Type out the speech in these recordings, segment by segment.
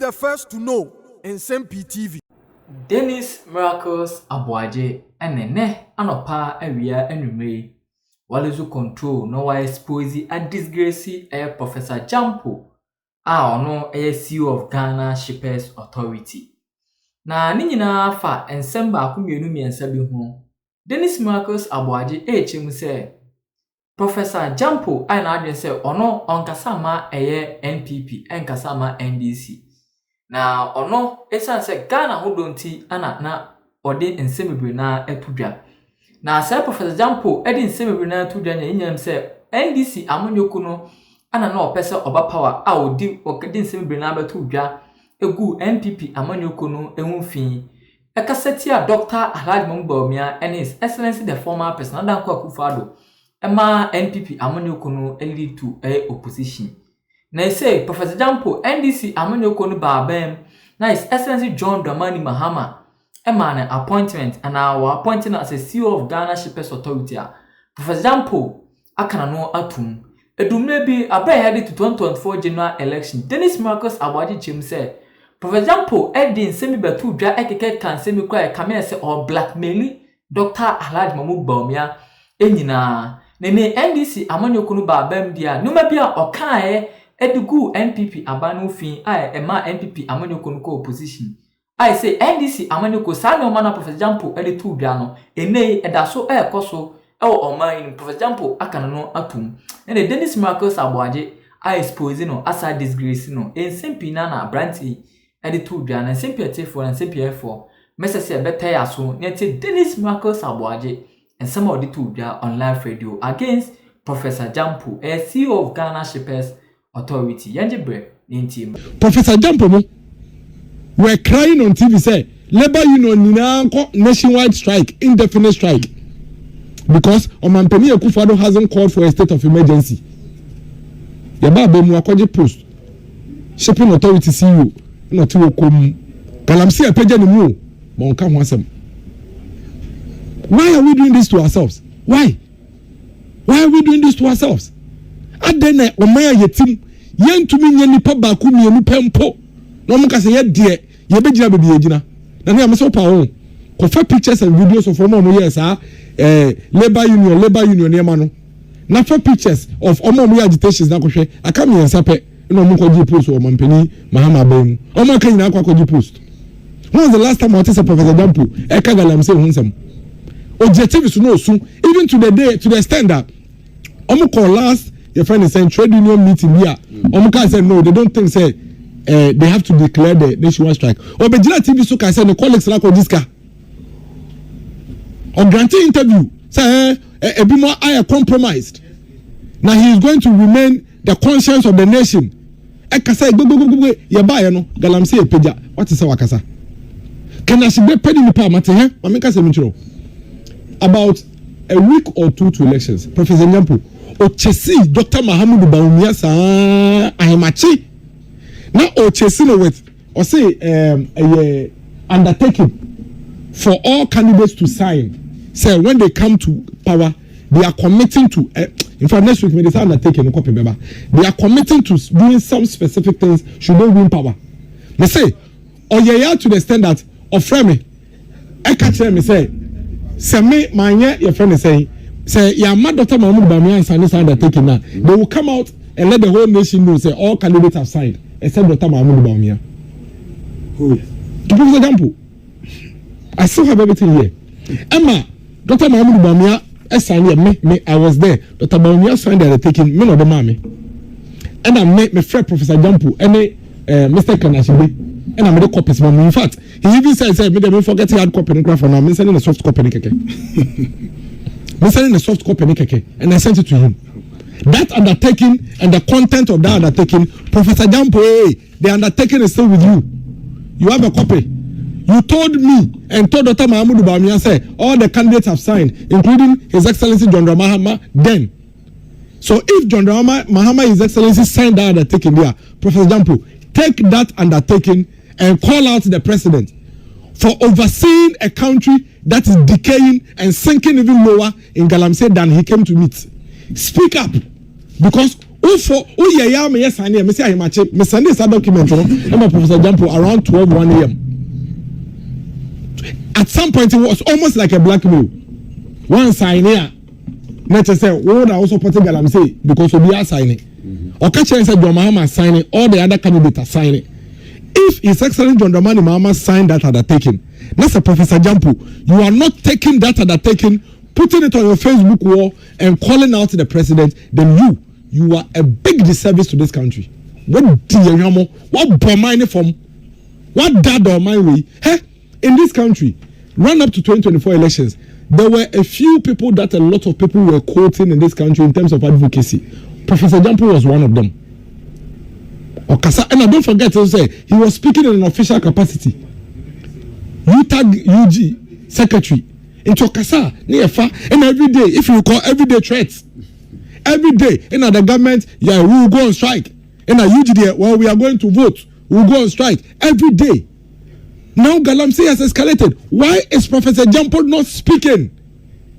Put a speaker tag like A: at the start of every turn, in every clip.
A: the first to know Nsem-Pii TV.
B: Dennis Miracles Abuaje enene anopa awia enumre walezu control no wa expose a disgrace Professor Gyampo ono CEO of Ghana Shippers Authority na ni nyina fa ensem ba akumienu miensa bi ho Dennis Miracles Abuaje chemu se Professor Gyampo na adwen se ono onkasa ma NPP enkasa ma NDC na ono esan se Ghana hodonti ana na ode nsem na atudwa na se Professor Gyampo edi nsem na atudwa nyanyam se NDC amonyoko no ana na opese oba power a odi okedi nsem na abatudwa egu NPP amonyoko no ehunfin ekaseti a Dr. Ay3de and His Excellency the former president Danko Akufo-Addo ema NPP amonyoko no lead to opposition. Na say Professor Gyampo NDC amonyoko no babem na His Excellency John Dramani Mahama ema an appointment and our appointing as a CEO of Ghana Shippers Authority. Professor Gyampo akana no atum edumre bi abayade to 2024 general election. Dennis Miracles Abuaje chim say Professor Gyampo edi nsemi betu dwa ekeke kan semi kwa kame se or blackmail Dr. Ay3de enyina nene NDC amanyoko no babem dia numa bia okae edugu NPP abanu fin ema NPP amanyoko no opposition I say NDC amanyoko sa no mana Professor Gyampo edi tu dwa no ene edaso ekoso ewo oman Professor Gyampo akana no atum ene Dennis Miracles Abuaje expose no asa disgrace no Nsem-Pii na branti edi tu dwa na Nsem-Pii for Nsem-Pii for mesese beta yaso nete Dennis Miracles Abuaje and some of the two on live radio against Professor Gyampo, a CEO of Ghana Shippers Authority. Yanjebre, team.
C: Professor Gyampo, we're crying on TV, say, Labor Union nationwide strike, indefinite strike. Because Nsem-Pii Akufo-Addo hasn't called for a state of emergency. Yaba Bemu Akwaje Post, Shipping Authority CEO, not to come. Galamsi Apeja no mu, but come wasem. Why are we doing this to ourselves? Why? Why are we doing this to ourselves? Adene omaya yetim yentumi nya nipa ba ku mienu pempo no mo ka se ye de ye begina bebi egina na ne am so pa ho kofa pictures and videos of omo yes labor union ema no na fa pictures of omo agitations na kohwe aka me yansape no mo kwaji post o Nsem-Pii Mahama bemu omo ka nyina kwaji post. When was the last time I saw Professor Gyampo eka galam say hunsam objective is no soon even to the extent that call last your friend is saying trade union meeting here can say no they don't think say they have to declare the nationwide strike or Bejila TV so can say the colleagues like this guy or granting interview say a bit more higher compromised now he is going to remain the conscience of the nation ekasa go ya ba ya no galam say peja what is wakasa can I be penny ni pa mate he mameka say mitro about a week or two to elections, Professor Gyampo, Ochesi, Dr. Mahamudu Bawumia sa ahemachi. Now Ochesi no with or say a undertaking for all candidates to sign. Say when they come to power, they are committing to. In fact, next week when they undertaking, they are committing to doing some specific things should they win power. They say, Oyaya to the extent that Ofremi, I catch them say. Seme manye your friend is saying say ya mad Dr. Mahmoud Bamian sign undertaking now they will come out and let the whole nation know say all candidates have signed except Dr. Mahmoud Bamian. Who? To Professor Gyampo. I still have everything here. Emma, Dr. Mahmoud Bamian signed here. Me I was there. Dr. Bamian signed the undertaking. Me no the mommy. And I met my friend Professor Gyampo and Mr. Kanashibi. And I'm the copies, but in fact, he even said, "Me don't forget hard copy and graph, and I'm sending a soft copy, I'm sending a soft copy, and I sent it to him. That undertaking and the content of that undertaking, Professor Gyampo, the undertaking is still with you. You have a copy. You told me and told Dr. Mahmoud Bamian say all the candidates have signed, including His Excellency John Dramani Mahama. Then, so if John Dramani Mahama, His Excellency, signed that undertaking there, Professor Gyampo, take that undertaking and call out the president for overseeing a country that is decaying and sinking even lower in Galamsey than he came to meet. Speak up, because yeah, yeah, me yes, I need. Me say I match. Me send this document. I'm Professor Gyampo around 12:1 a.m. At some point, it was almost like a blackmail. One sign here. Not to say, oh, I also put Galamsey because we are signing. Or catch and say, John Mahama signing, all the other candidates are signing. If His Excellency John Dramani Mahama signed that undertaking, that's a Professor Gyampo. You are not taking that undertaking, putting it on your Facebook wall, and calling out the president. Then you are a big disservice to this country. What do you know? What bomb from? What dad or my way? Hey, in this country, run up to 2024 elections, there were a few people that a lot of people were quoting in this country in terms of advocacy. Professor Gyampo was one of them. And I don't forget to say, he was speaking in an official capacity. UG secretary. Into Okasa, and every day, if you call everyday threats, every day, the government, yeah, we will go on strike. And UG, well, we are going to vote, we will go on strike every day. Now Galamsey has escalated. Why is Professor Gyampo not speaking?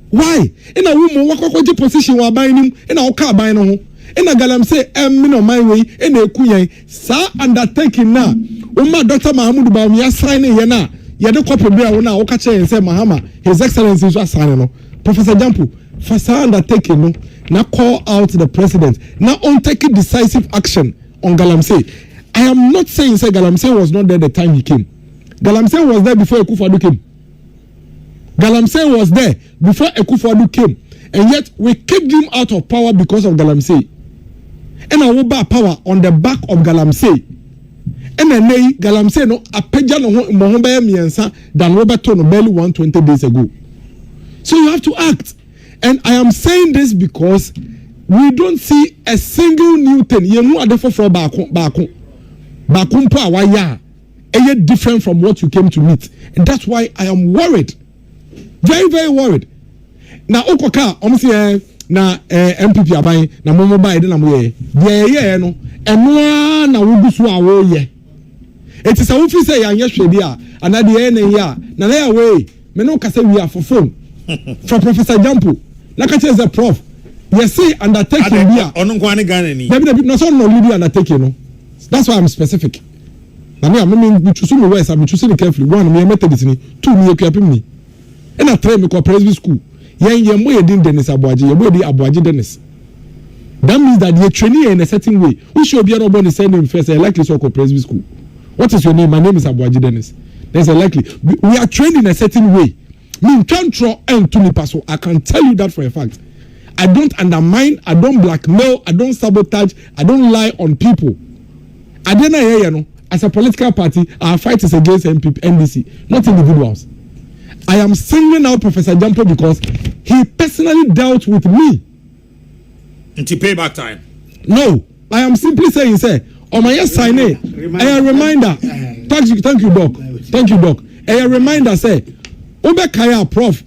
C: Why? In a woman, what position we are buying him, in our car buying him. In a Galamsey, on my way, in a Kuya, sir, undertaking now. Dr. Mahmoud Baumia signing here. You don't copy me now, Okache and say Mahama, His Excellency is signing. Professor Gyampo, for undertaking, now call out the president. Now on taking decisive action on Galamsey. I am not saying say Galamsey was not there the time he came. Galamsey was there before Akufo-Addo came. Galamsey was there before Akufo-Addo came. And yet we kicked him out of power because of Galamsey. And I will buy power on the back of Galamsey. And then Galamsey no apeja no mohomba miensa than Roberto Nobel 120 days ago. So you have to act. And I am saying this because we don't see a single new thing. You know what for Bakumpo awaya. Different from what you came to meet. And that's why I am worried. Very, very worried. Now, Okoka, almost na MPP abai na momo bai de na mo ye no eno na wo gusu awo ye eti sa wo fi say yan ye hwede a ana de na ya na na we me no kasa wi a for phone from Professor Gyampo na ka cheze prof you see undertaking bia
D: ono nko ane Ghana ni
C: David no so no lead undertaking no. That's why I'm specific. Na me we choose me words I'm choosing carefully. One me methodist ni, two me equipe me and I train me ko private school. Yen mo yedin Dennis Abuaje, ye mo di Abuaje Dennis. That means that you training in a certain way. We should be able to send him first. I likely so called private school. What is your name? My name is Abuaje Dennis. There's a likely we are trained in a certain way. Me can't throw and to me paso. I can tell you that for a fact. I don't undermine, I don't blackmail, I don't sabotage, I don't lie on people. I don't know, you know, as a political party, our fight is against NDC, not individuals. I am singling out Professor Gyampo because he personally dealt with me.
D: Until payback time.
C: No, I am simply saying, sir, on my yes sign a reminder. Thank you, Doc. Thank you, Doc. A reminder, say, Kaya Prof,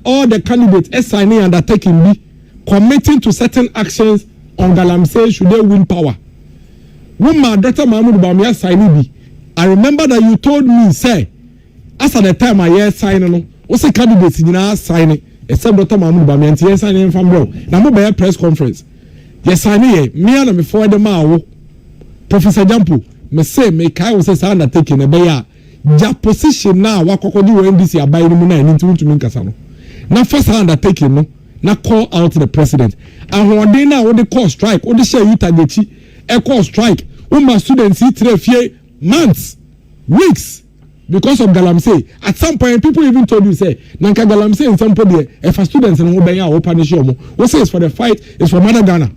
C: all the candidates signing undertaking me, committing to certain actions on Galamsey should they win power. Dr. Mahmoud Baumia signing me. I remember that you told me, say, as at the time I hear signing, what's the candidates in our signing, except Dr. Mahmoud Baumia, and signing from bro. Now, I'm a press conference. Yes, signing me and me for the Mao. Professor Gyampo, me say, me Kai was a undertaking a bear. Ja position now, what could you NDC are buying money into to Minkasano. Now, first undertaking, no, now call out the president. And when they now, what they call strike, what they say, you target, a call strike. My students see 3 months, weeks because of Galamsey. At some point, people even told you, say, Nanka Galamsey in some point, if a students in Obaya or punish you, what say it's for the fight, it's for Mother Ghana.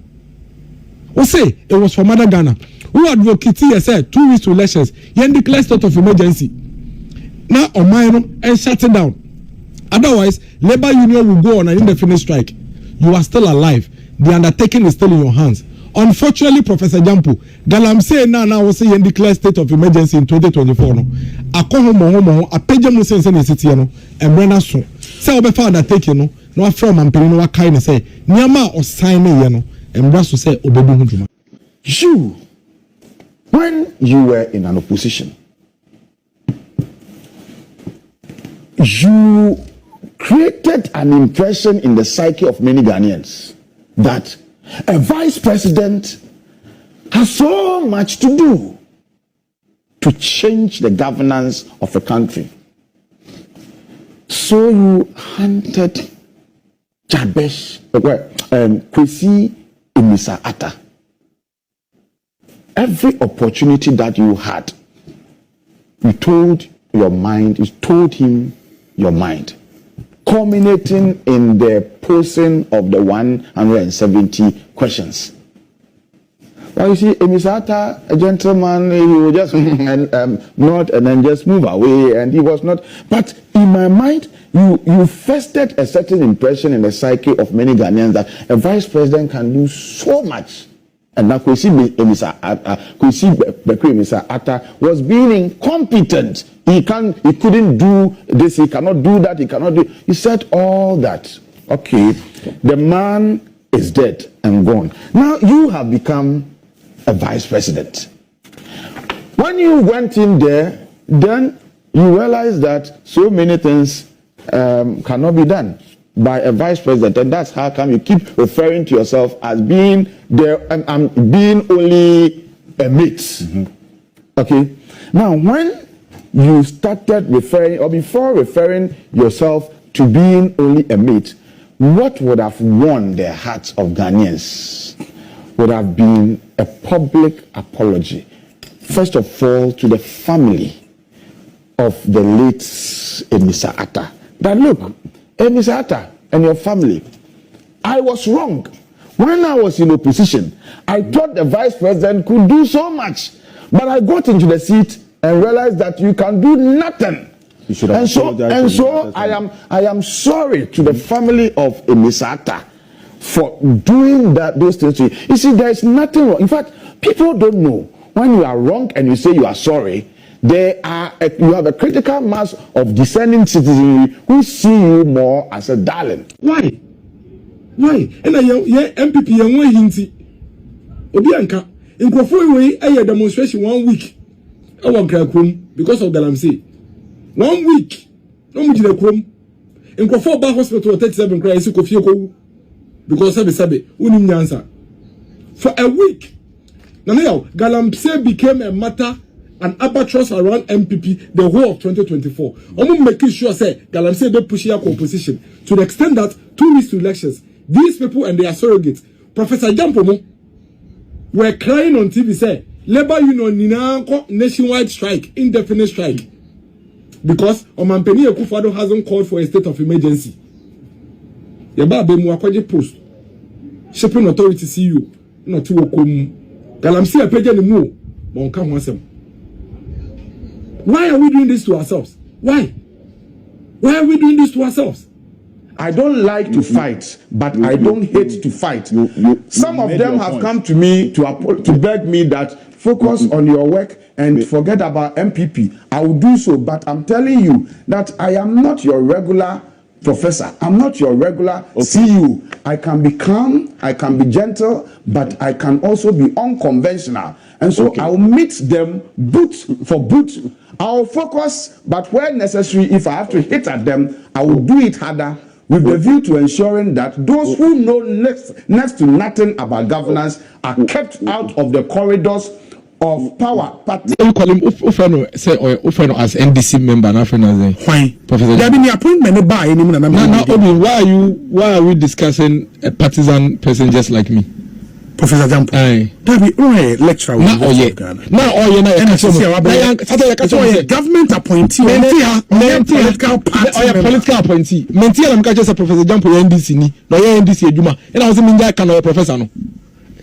C: What say it was for Mother Ghana. Who advocated, said 2 weeks to elections, you declare state of emergency. Now, on mine and shut it down. Otherwise, labor union will go on an indefinite strike. You are still alive. The undertaking is still in your hands. Unfortunately, Professor Gyampo, Galamsey now was saying declare state of emergency in 2024. No, I come home, I pay them sense in the city, no, and Brenna so. Say, I found that take no from and Perino, what kind of say, Niama or signing, you know, and Brasso say, Obedu.
E: You, when you were in an opposition, you created an impression in the psyche of many Ghanaians that A vice president has so much to do to change the governance of a country. So you hunted Kwesi Imisah-Attah. Every opportunity that you had, you told him your mind, culminating in the posing of the 170 questions. Well, you see, Imisah-Attah, a gentleman, he would just nod and then just move away, and he was not. But in my mind, you festered a certain impression in the psyche of many Ghanaians that a vice president can do so much. And now Kwesi Imisah-Attah was being incompetent. He couldn't do this, he cannot do that, he cannot do. He said all that. Okay, the man is dead and gone. Now you have become a vice president. When you went in there, then you realized that so many things cannot be done by a vice president, and that's how come you keep referring to yourself as being there and being only a mate. Mm-hmm. Okay. Now, when you started referring, or before referring yourself to being only a mate, what would have won the hearts of Ghanaians would have been a public apology, first of all, to the family of the late Imisah-Attah. That look, Imisah-Attah and your family, I was wrong. When I was in opposition, I thought the vice president could do so much, but I got into the seat and realized that you can do nothing. You should have so I am sorry to the family of Imisah-Attah for doing those things to you. You see, there is nothing wrong. In fact, people don't know when you are wrong and you say you are sorry. You have a critical mass of discerning citizens who see you more as a darling.
C: Why? And I MPP young way hinti. Obianka in Crawford way a demonstration 1 week. I want Krakum because of Galamsey. 1 week. No mujina krom. In Crawford Bar Hospital 37 cry Kofi because Sabe unim nyansa. For a week. Now Galamsey became a matter, an albatross around MPP the whole of 2024. I'm making sure say Galamsey they push your opposition to the extent that 2 weeks to elections, these people and their surrogates, Professor Gyampo, were crying on TV say Labour Union nationwide strike, indefinite strike, because Omampeni Akufo-Addo hasn't called for a state of emergency. Yaba Bemu Akwaje post, shipping authority CEO, not to Okum, Galamsey a page anymore, Monka Wansem. Why are we doing this to ourselves? Why? Why are we doing this to ourselves?
E: I don't like to fight, but I don't hate to fight. Some of them have come to me to beg me that focus on your work and forget about MPP. I will do so, but I'm telling you that I am not your regular professor. I'm not your regular CU. I can be calm, I can be gentle, but I can also be unconventional. And so I'll meet them boot for boot. I'll focus, but where necessary, if I have to hit at them, I will do it harder, with the view to ensuring that those who know next to nothing about governance are kept out of the corridors of power.
C: You call him Ufeno as NDC member, not as why? Professor. There been the appointment by any man. Now, why are we discussing a partisan person just like me? Professor Gyampo. That be lecturer. Now, government appointee. Political party. Political appointee. Mentia, I'm just a Professor Gyampo NDC ni. No, NDC Juma. And I was in India. Can a professor no?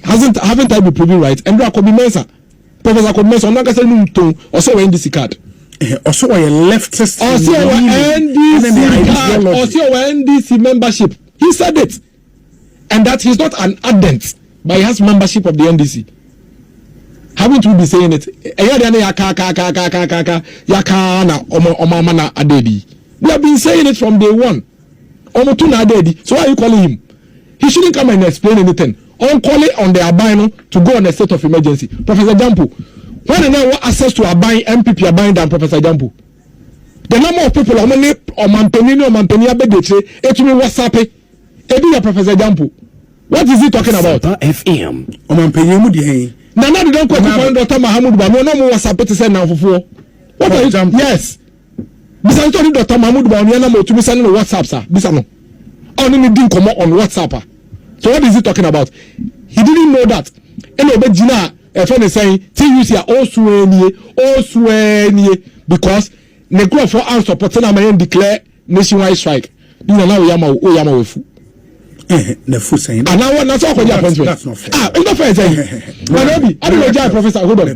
C: Haven't I been proven right? And Rakobi Mensa. Professor Komensa. I'm not going to say no to also NDC card. Also a leftist. Also NDC card. Also NDC membership. He said it, and that he's not an ardent, but he has membership of the NDC. Haven't we been saying it? We have been saying it from day one. So why are you calling him? He shouldn't come and explain anything. On call it on the albino to go on a state of emergency. Professor Gyampo, when and what access to albino MPP albino than Professor Gyampo? The number of people on Mampeni or Mampenia Bedeche, it will WhatsApp it. Professor Gyampo. What is he talking about?
F: FM.
D: Omanpenye mu de.
C: Nana don't quote for Dr. Mahmoud Bawumia. No more WhatsApp to send now for. What are you? Yes. Bisa nto ni Dr. Mahmoud Bawumia na mo to send no WhatsApp sir. Bisa no. Only me din come on WhatsApp. So what is he talking about? He didn't know that. Eno be jina e friend is saying TUC are also any because ne go for answer support na man declare nationwide strike. Ni na o yama wefu.
D: The food saying.
C: And now that's all appointment.
D: That's not fair.
C: It's not fair. Manobi, I don't know, Professor. Hold on.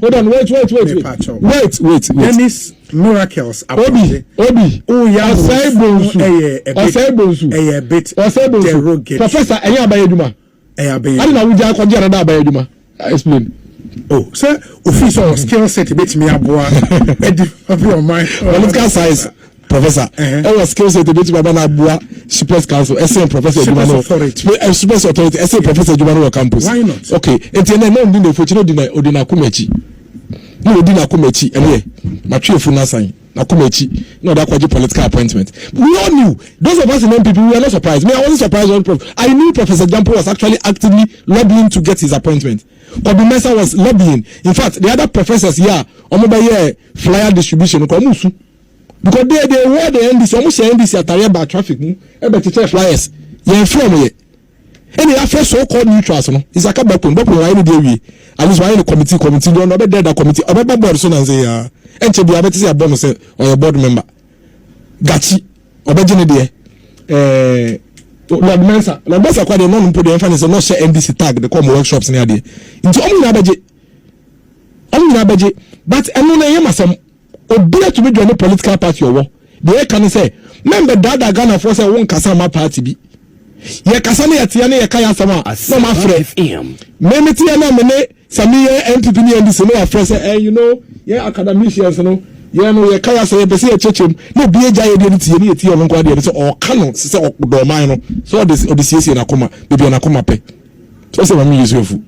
C: Wait.
D: Dennis miracles.
C: Obi. Oh yeah. Osei bonsu. Professor, any abayeduma. I don't know who just called another abayeduma. Explain.
D: Oh, sir, official skill set bit me aboa. Your mind.
C: Political science. Professor, I was skills at the bit of Bua, Super Council, SM Professor Jumano, Super Authority, SM Professor Jumano campus.
D: Why not?
C: Okay, and then I know the Fortino Odina Kumechi. No, Dina Kumechi, anyway, Matthew Funasai, Nakumechi, no, that was a political appointment. We all knew, those of us in NPP, we were not surprised. Me, I wasn't surprised on Prof. I knew Professor Gyampo was actually actively lobbying to get his appointment. Obi Mensah was lobbying. In fact, the other professors here, Omobaye flyer distribution, because they were the NDC, almost NDC at Tariaba traffic, teacher flyers. You're from here. And the first so-called neutrals, no, is a couple of Ay3de. At least why the committee, don't know that committee, or better board soon and say, and to be able to say a bonus or a board member. Gachi, or Bajane, Lord Mensa, quite a non put the emphasis on not share NDC tag, the common workshops near there. Into only Nabaji, but I know some. Obia to me join the political party or the can say member dada Ghana for say one kasama party bi ye kasane yatiane ye kaya sama no my friend me tiana me sami NPP ni NDC no afre say you know ye academicians no ye no ye kaya say be say chechem no bie gya ye de tie ni tie no kwa de say o kano say o do man no so odisiesi na koma bibia na koma pe so say mami yusufu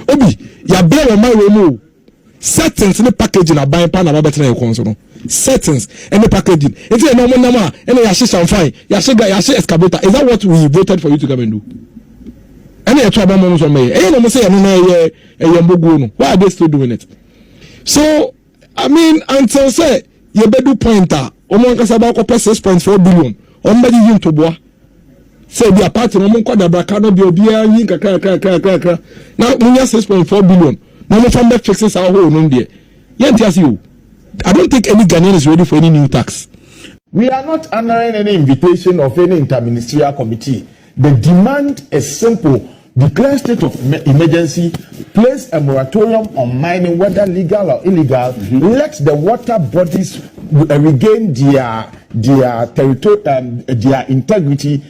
C: obi ya be o man we mu settings in the packaging are buying pan about better than settings and the packaging. It's a normal number and a yashi fine. Yashi excavator. Is that what we voted for you to come and do? Any trouble moments on me. And I'm saying, why are they still doing it? So, I mean, until say, you better pointer, Oman Kasabako pay 6.4 billion. Omebody yin to boa. Say the party, Oman Kwada be Obia yin kaka. Now, 6.4 billion. No from the fixes our whole no there. I don't think any Ghanaian is ready for any new tax.
E: We are not honoring any invitation of any interministerial committee. The demand is simple. Declare state of emergency, place a moratorium on mining, whether legal or illegal. Let the water bodies regain their territory, their integrity.